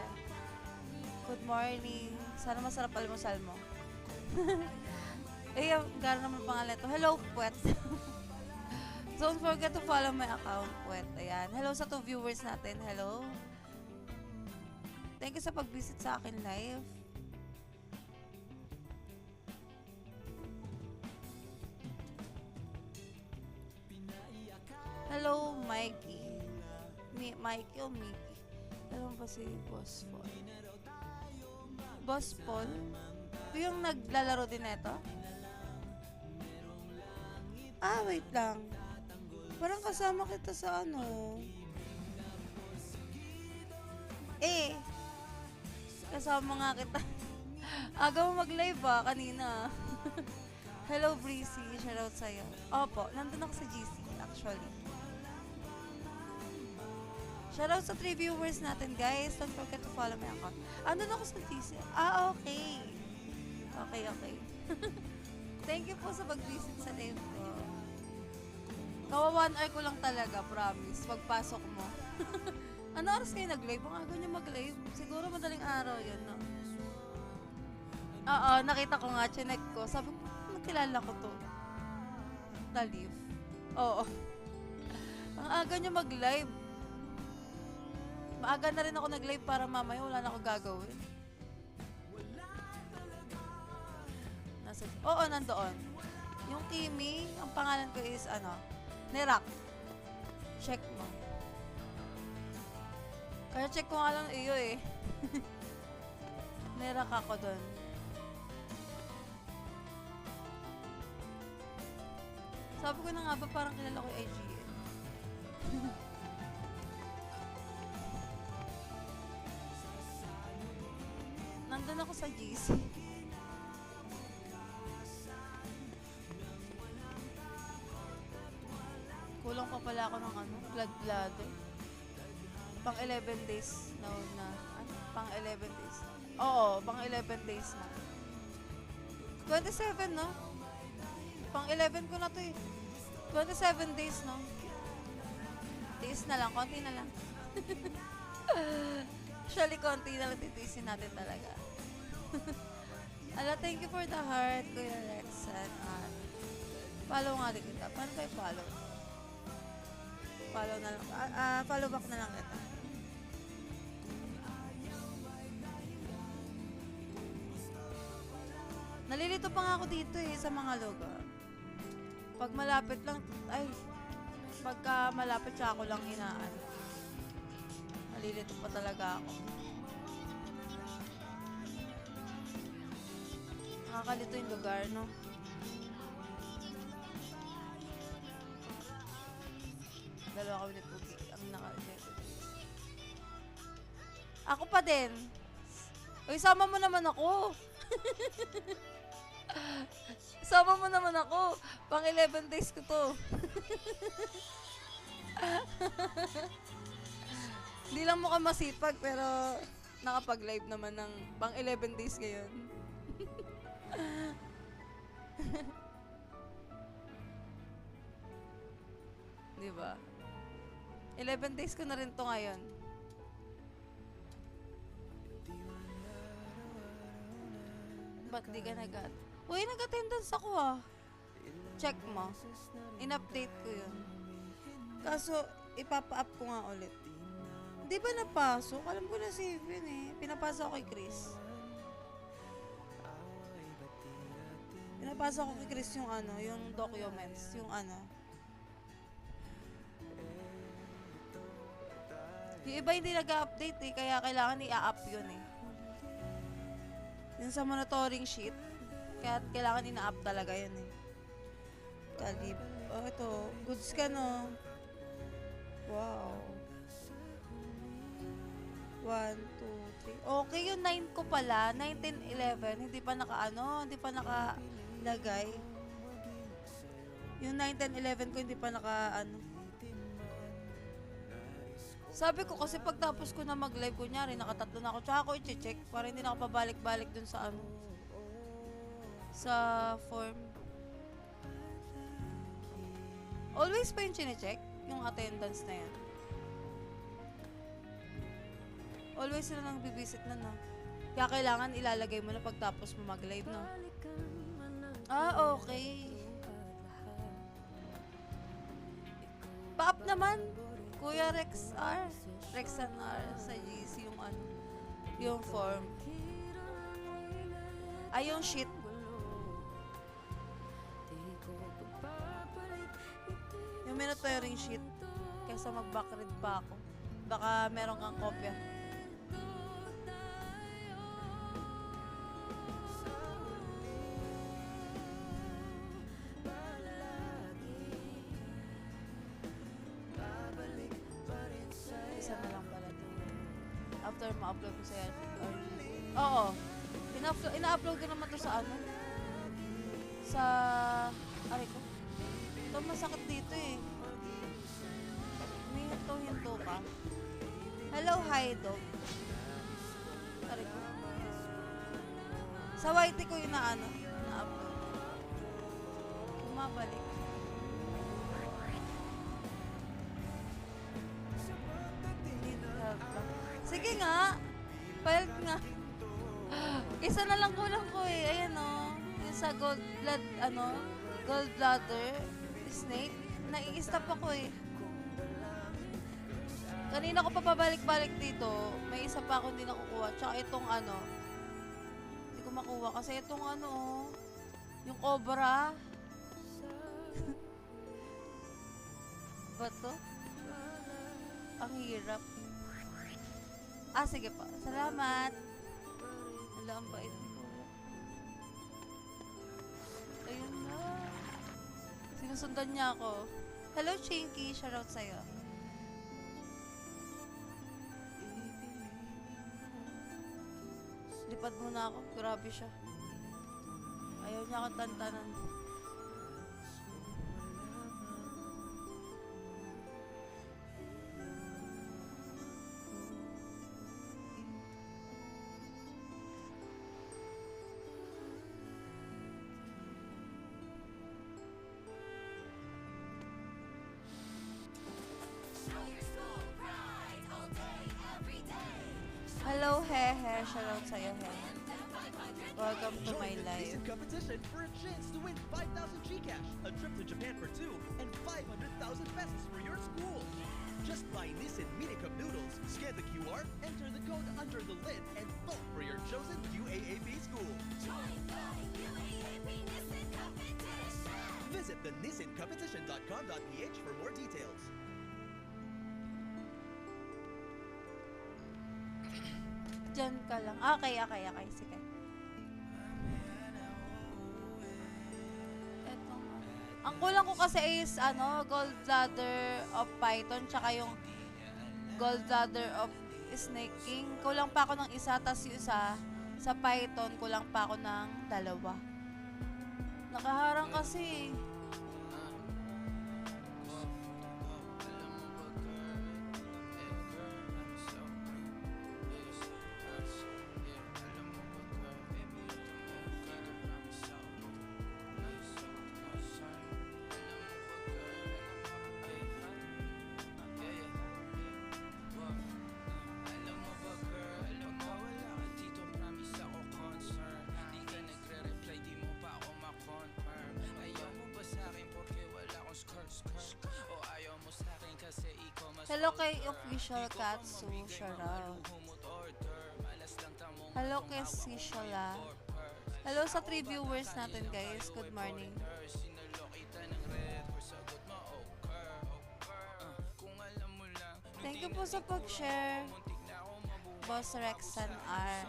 Good morning. Sana masarap almusal mo. Eh, gano'n naman pangalan ito. Hello, Puwet. Don't forget to follow my account, Puwet. Ayan. Hello sa 2 viewers natin. Hello. Thank you sa pag-visit sa akin live. Hello, Mikey. Mikey o Mickey? Alam ba si Boss Paul? Boss Paul? Ito yung naglalaro din ito? Ah, wait lang. Parang kasama kita sa ano. Eh, kasama nga kita. Aga mo mag-live kanina. Hello, Breezy. Shoutout sa'yo. Opo, nandun ako sa GC, actually. Shoutout sa 3 viewers natin, guys. Don't forget to follow my account. Andun ako sa GC. Okay. Okay. Thank you po sa pag-visit sa live ko. Kawa 1 hour ko lang talaga, promise. Pagpasok mo. Ano oras kayo nag-live? Ang aga niyo mag-live. Siguro madaling araw yun, no? Oo, nakita ko nga, chinek ko. Sabi ko, kilala ko to. Na-live. Oo. Ang aga niyo mag-live. Maaga na rin ako nag-live para mamaya wala na ako gagawin. Oo, nandoon. Yung Kimi, ang pangalan ko is, Nerak. Check mo. Kaya check ko nga lang iyo eh. Nerak ako doon. Sabi ko na nga ba parang kilala ko yung IGN. Nandun ako sa GC. Kulang pa pala ako ng blood. Pang 11 days na. Pang 11 days. Oo, pang 11 days na. 27, no? Pang 11 ko na to eh. 27 days, no? Tiis na lang, konti na lang. Actually, konti na lang titiisin natin talaga. Ala, thank you for the heart, Kuya Rexan. Follow nga din kita. Paano kayo follow? Follow na lang. Follow back na lang kita. Nalilito pa nga ako dito eh, sa mga lugar. Pag malapit lang, pagka malapit siya ako lang hinaan. Nalilito pa talaga ako. Nakakalito yung lugar, no? Dalawa kami ni Pugi ang naka-edit. Ako pa din. Uy, sama mo naman ako. Sama mo naman ako. Pang 11 days ko to. Hindi lang mukhang masipag, pero nakapag-live naman ng pang 11 days ngayon. Diba? 11 days ko na rin to ngayon. Ba't di ka nag-at? Uy, nag-attendance ako Check mo. In-update ko yun. Kaso, ipapa-up ko nga ulit. Di ba napasok? Alam ko na save yun eh. Pinapasa ko kay Chris. Pinapasa ko kay Chris yung yung documents. Yung Yung iba hindi nag-update eh. Kaya kailangan i-up yun eh. Yung sa monitoring sheet. Kaya kailangan ina-up talaga yun eh. Talib. Oh, ito. Goods ka, no? Wow. 1, 2, 3. Okay, yung 9 ko pala. 19, 11. Hindi pa hindi pa nakalagay. Yung 9, 10, 11 ko hindi pa Sabi ko kasi pagtapos ko na mag-live, kunyari, nakatatlo na ako, tsaka ako i-check para hindi na ako pabalik-balik dun sa sa form. Always pa yung chine-check? Yung attendance na yan? Always sila nang bibisit na, no? Kaya kailangan ilalagay mo na pagtapos mo mag-live, no? Okay. Pa-up naman, Kuya Rexan R sa GC yung form. Ay, yung sheet. Yung monitoring sheet. Kaysa mag-backread pa ako. Baka meron kang kopya. Isa na lang pala ito. After ma-upload ko sa RGC. Oo. Ina-upload ko naman to sa ano? Sa... Aray ko. Ito masakit dito eh. May hinto-hinto ka. Hello, hi dog. Aray ko. Sa YT ko yung na-upload. Bumabalik. Need help lang. Sige nga. Palit nga. Isa na lang kulang ko eh. Ayan o. Yung sa gallbladder snake. Nai-stop ako eh. Kanina ko pa pabalik-balik dito. May isa pa ako hindi nakukuha. Tsaka itong hindi ko makuha. Kasi itong yung cobra. Bato? Ang hirap. Sige po. Salamat. Wala, ang bait ko. Ayun na. Sinusundan niya ako. Hello, Chinky. Shoutout sa'yo. Lipad muna ako. Grabe siya. Ayaw niya akong tantanan. Hello, Hehe. Shoutout sa'yo, Hehe. Welcome to my Join the life. Nissan competition for a chance to win 5,000 Gcash, a trip to Japan for two, and 500,000 pesos for your school. Just buy Nissan Mini Cup noodles, scan the QR, enter the code under the lid, and vote for your chosen UAAP school. Visit the nissancompetition.com.ph for more details. Diyan ka lang. Okay. Sige. Etong, ang kulang ko kasi is, gallbladder of python, tsaka yung gallbladder of snake king. Kulang pa ako ng isa, tas yung isa, sa python, kulang pa ako ng 2. Nakaharang kasi. Hello kay Official Katsu, shoutout. Hello kay Sishola. Hello sa 3 viewers natin, guys. Good morning. Thank you po sa pag-share. Boss Rexan R.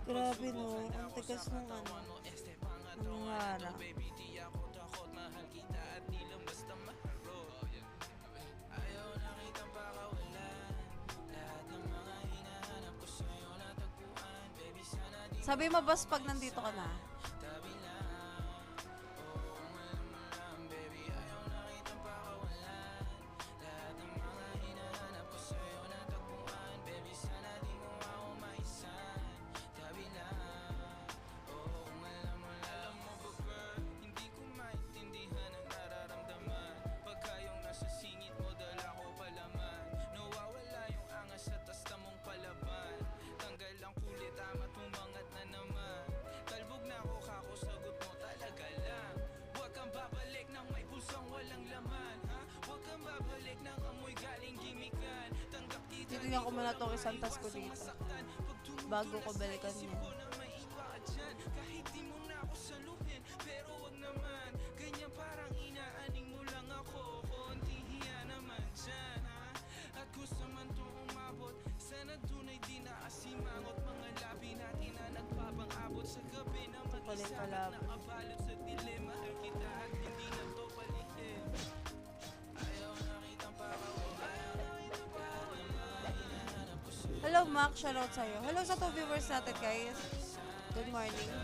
Grabe no, ang tigas nung nung harap. Sabi mo boss pag nandito ka na. Titignan ko muna itong isang task ko dito bago ko balikan yan. Ito pala yung kalaban. Hello, Mac. Shoutout sa'yo. Hello sa 2 viewers natin, guys. Good morning.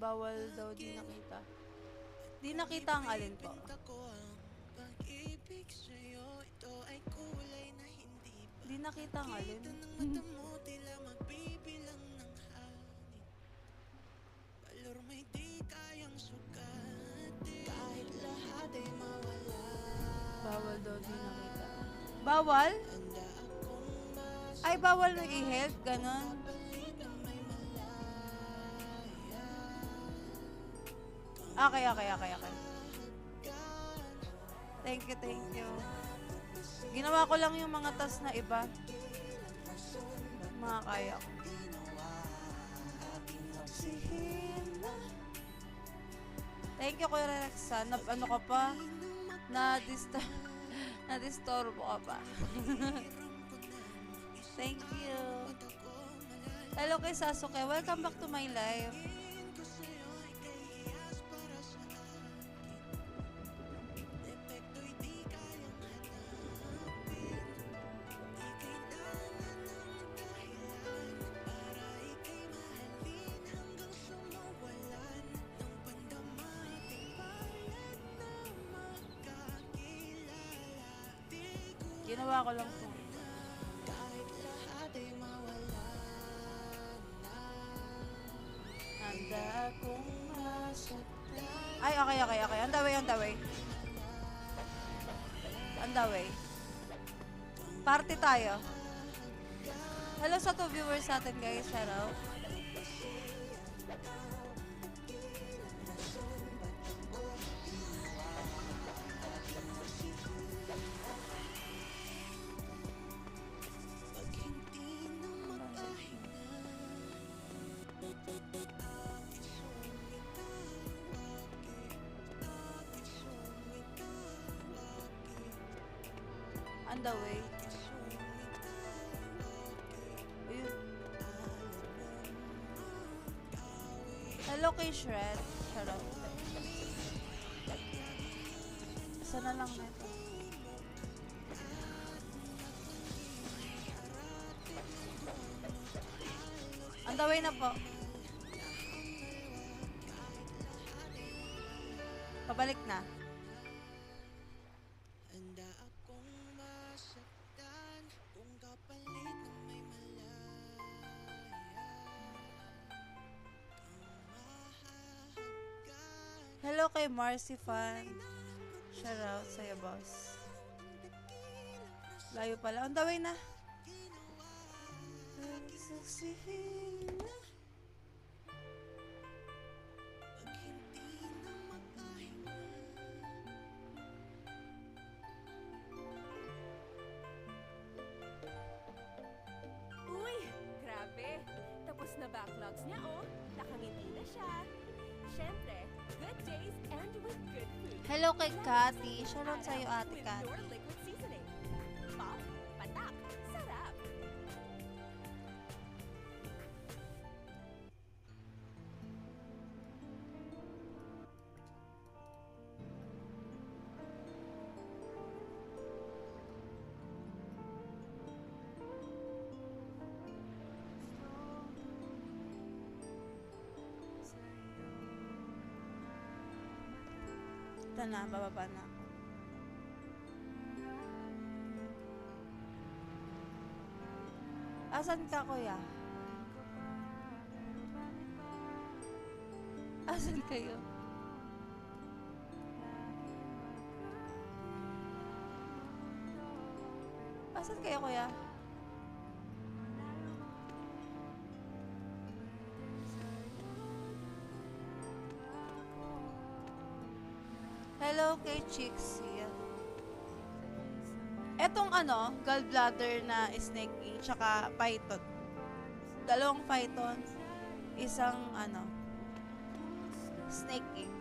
Bawal daw di nakita. Di nakita ang alin po. Di nakita ang alin. Bawal daw di nakita. Bawal? Ay, bawal na i-help? Ganon. Okay. Thank you. Ginawa ko lang yung mga task na iba. Mga kaya ko. Thank you, Kuya Rexa. Ano ka pa? Na-disturbo ka pa. Thank you. Hello kay Sasuke. Welcome back to my life. Ginawa ko lang po. Handa akong masaktan. Ay, okay. On the way. On the way. Party tayo. Hello sa 2 viewers natin, guys. Hello. On the way. Ayun. Hello kay Shred. Shoutout. Isa na lang nito. On the way na po. Pabalik na. Hello kay Marcy Fan. Shoutout sa'yo, boss. Layo pala. On the way na. Uy, grabe. Tapos na backlogs niya, oh. Nakangiti na siya. Siyempre, good days end with good food. Hello kay Cathy. Shoutout sa'yo, Ate With Cathy. your liquid seasoning. Pop, patak, sarap. Ito na, bababa na. Asan ka, kuya? Asan kayo? Asan kayo, kuya? Hello kay Chixie. Etong ano, gallbladder na snake king, tsaka python. Dalawang python, isang ano, snake king.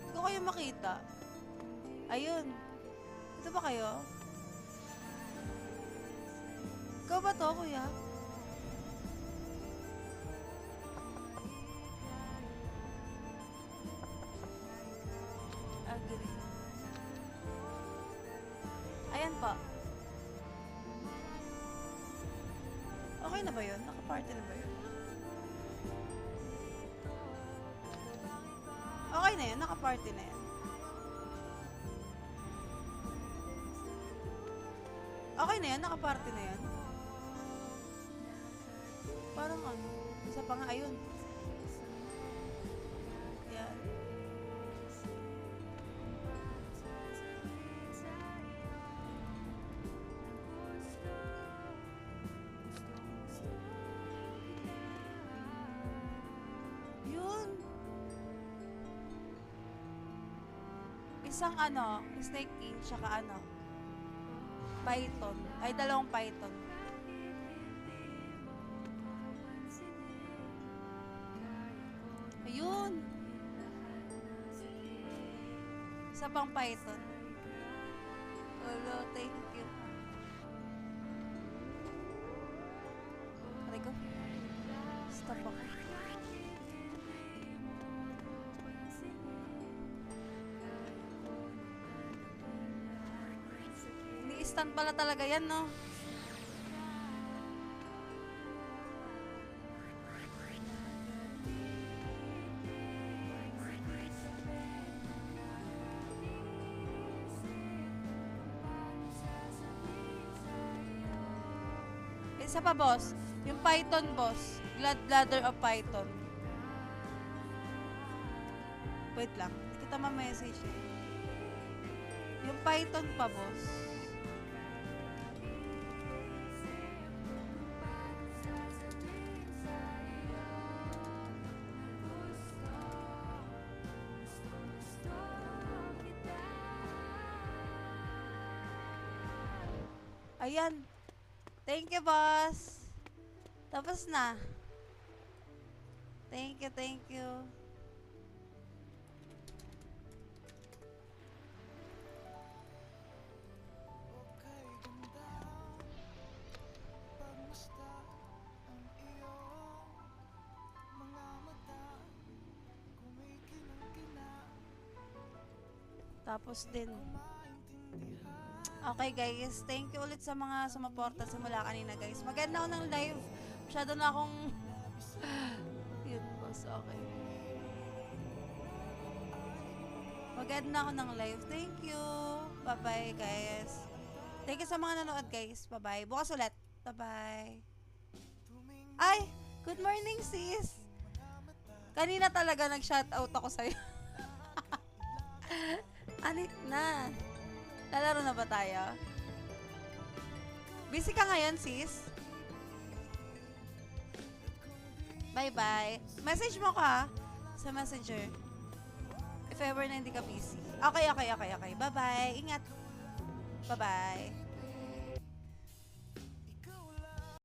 Hindi ko kayo makita. Ayun. Ito ba kayo? Ikaw ba to, kuya? Agree. Ayan po. Okay na ba yun? Naka-party na ba yun? Okay na yun. Naka-party na yun. Okay na yun. Naka-party na yun. Parang ano. Isa pa nga. Ayun. Yan. Yun. Isang ano, snake king, tsaka ano, python. Ay, dalawang python. Ayun. Isa pang python. Hello, thank you. Aray ko. Stop ako. Ni-stand pala talaga yan, no? Isa pa, boss. Yung python, boss. Ladder of python. Wait lang. Hindi kita ma-message eh. Yung python pa, boss. Ayan. Thank you, boss. Tapos na. Thank you, thank you. Tapos din. Okay guys, thank you ulit sa mga sumuporta simula kanina guys. Maganda ako ng live. Masyado na akong yun boss, okay. Maganda ako ng live. Thank you. Bye-bye guys. Thank you sa mga nanood guys. Bye-bye. Bukas ulit. Bye-bye. Ay! Good morning sis! Kanina talaga nag-shoutout ako sa'yo. Anik na. Lalaro na ba tayo? Busy ka ngayon, sis? Bye-bye. Message mo ka sa messenger. If ever na hindi ka busy. Okay. Bye-bye. Ingat. Bye-bye.